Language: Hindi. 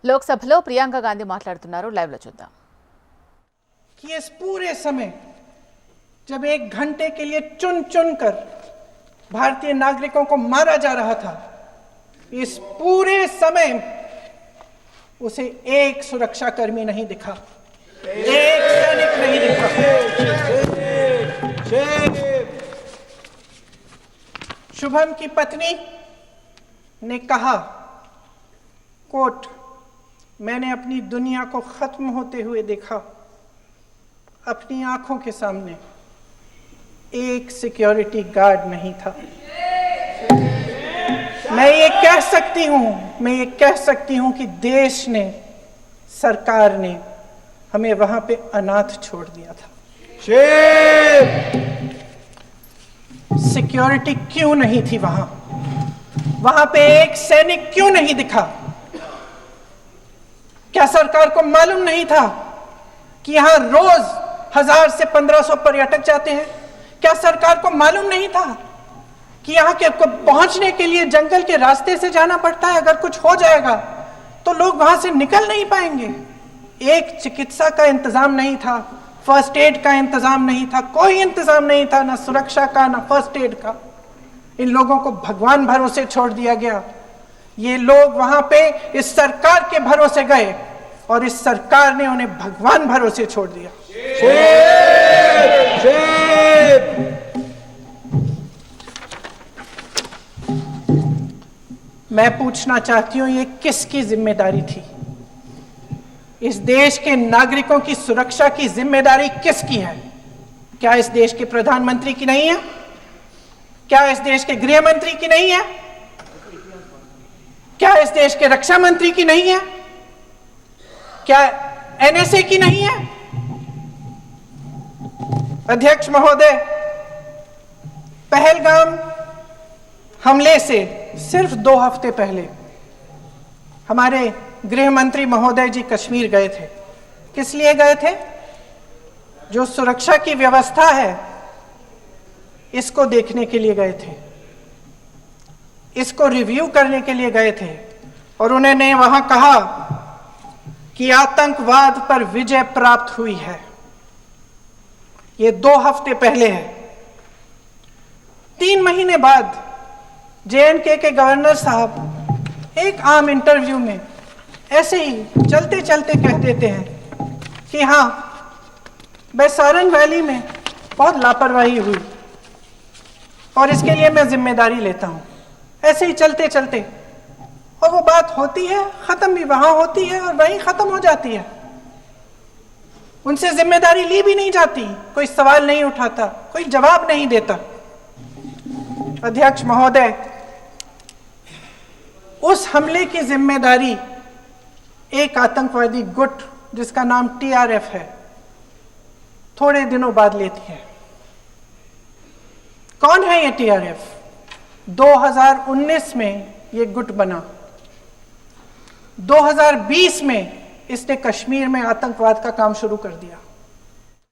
లోక్సభలో ప్రియాంక గాంధీ మాట్లాడుతున్నారు, లైవ్ లో చూద్దాం। कि इस पूरे समय जब 1 घंटे के लिए चुन चुन कर भारतीय नागरिकों को मारा जा रहा था, इस पूरे समय उसे एक सुरक्षाकर्मी नहीं दिखा, एक सैनिक नहीं दिखा। शुभम की पत्नी ने कहा, कोट, मैंने अपनी दुनिया को खत्म होते हुए देखा, अपनी आंखों के सामने एक सिक्योरिटी गार्ड नहीं था। मैं ये कह सकती हूं कि देश ने, सरकार ने हमें वहां पे अनाथ छोड़ दिया था। सिक्योरिटी क्यों नहीं थी वहां पे एक सैनिक क्यों नहीं दिखा? क्या सरकार को मालूम नहीं था कि यहां रोज 1000 से 1500 पर्यटक जाते हैं? क्या सरकार को मालूम नहीं था कि यहाँ के पहुंचने के लिए जंगल के रास्ते से जाना पड़ता है? अगर कुछ हो जाएगा तो लोग वहां से निकल नहीं पाएंगे। एक चिकित्सा का इंतजाम नहीं था, फर्स्ट एड का इंतजाम नहीं था, कोई इंतजाम नहीं था, ना सुरक्षा का ना फर्स्ट एड का। इन लोगों को भगवान भरोसे छोड़ दिया गया। ये लोग वहां पे इस सरकार के भरोसे गए और इस सरकार ने उन्हें भगवान भरोसे छोड़ दिया। मैं पूछना चाहती हूं, ये किसकी जिम्मेदारी थी? इस देश के नागरिकों की सुरक्षा की जिम्मेदारी किसकी है? क्या इस देश के प्रधानमंत्री की नहीं है? क्या इस देश के गृह मंत्री की नहीं है? क्या इस देश के रक्षा मंत्री की नहीं है? क्या एनएसए की नहीं है? अध्यक्ष महोदय, पहलगाम हमले से सिर्फ 2 हफ्ते पहले हमारे गृह मंत्री महोदय जी कश्मीर गए थे। किस लिए गए थे? जो सुरक्षा की व्यवस्था है इसको देखने के लिए गए थे, इसको रिव्यू करने के लिए गए थे। और उन्होंने वहां कहा कि आतंकवाद पर विजय प्राप्त हुई है। ये 2 हफ्ते पहले है। 3 महीने बाद JNK के गवर्नर साहब एक आम इंटरव्यू में ऐसे ही चलते चलते कह देते हैं कि हाँ, बैसारन वैली में बहुत लापरवाही हुई और इसके लिए मैं जिम्मेदारी लेता हूं। ऐसे ही चलते चलते, और वो बात होती है, खत्म भी वहां होती है और वहीं खत्म हो जाती है। उनसे जिम्मेदारी ली भी नहीं जाती, कोई सवाल नहीं उठाता, कोई जवाब नहीं देता। अध्यक्ष महोदय, उस हमले की जिम्मेदारी एक आतंकवादी गुट जिसका नाम TRF है थोड़े दिनों बाद लेती है। कौन है ये TRF? 2019 में ये गुट बना। 2020 में इसने कश्मीर में आतंकवाद का काम शुरू कर दिया।